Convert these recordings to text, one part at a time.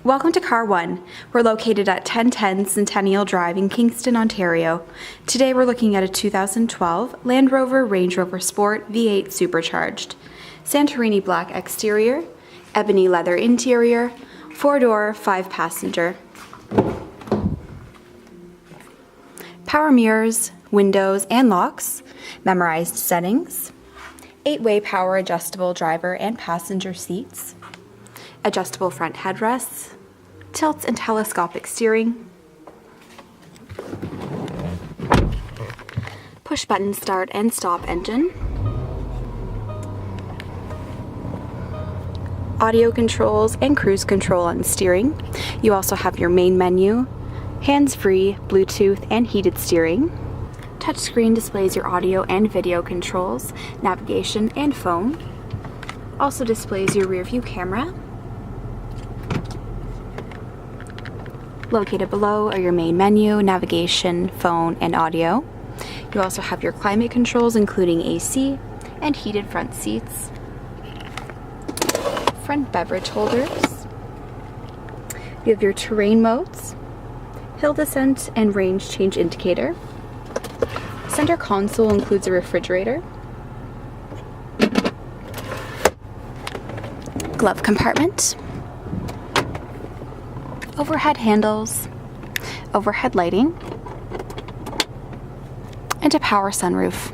Welcome to Car One. We're located at 1010 Centennial Drive in Kingston, Ontario. Today we're looking at a 2012 Land Rover Range Rover Sport V8 Supercharged. Santorini black exterior, ebony leather interior, 4-door, 5-passenger. Power mirrors, windows and locks, memorized settings, 8-way power adjustable driver and passenger seats, adjustable front headrests, tilts and telescopic steering, push button start and stop engine, audio controls and cruise control on steering. You also have your main menu, hands-free, Bluetooth and heated steering. Touchscreen displays your audio and video controls, navigation and phone. Also displays your rear view camera. Located below are your main menu, navigation, phone, and audio. You also have your climate controls, including AC and heated front seats. Front beverage holders. You have your terrain modes, hill descent and range change indicator. Center console includes a refrigerator. Glove compartment. Overhead handles, overhead lighting, and a power sunroof.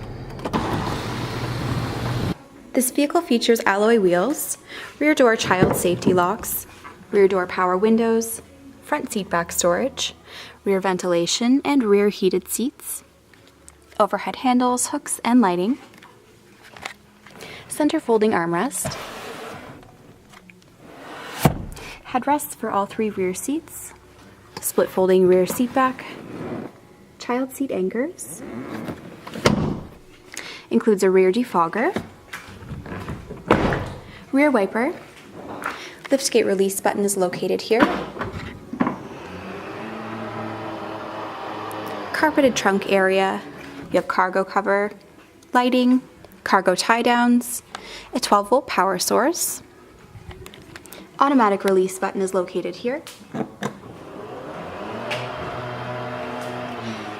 This vehicle features alloy wheels, rear door child safety locks, rear door power windows, front seat back storage, rear ventilation and rear heated seats, overhead handles, hooks, and lighting, center folding armrest, headrests for all 3 rear seats, split folding rear seat back, child seat anchors, includes a rear defogger, rear wiper, liftgate release button is located here, carpeted trunk area, you have cargo cover, lighting, cargo tie downs, a 12-volt power source. Automatic release button is located here.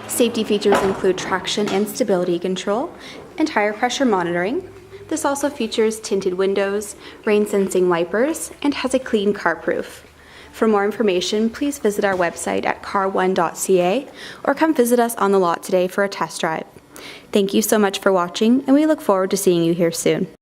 Safety features include traction and stability control and tire pressure monitoring. This also features tinted windows, rain sensing wipers, and has a clean carp roof. For more information, please visit our website at car1.ca or come visit us on the lot today for a test drive. Thank you so much for watching, and we look forward to seeing you here soon.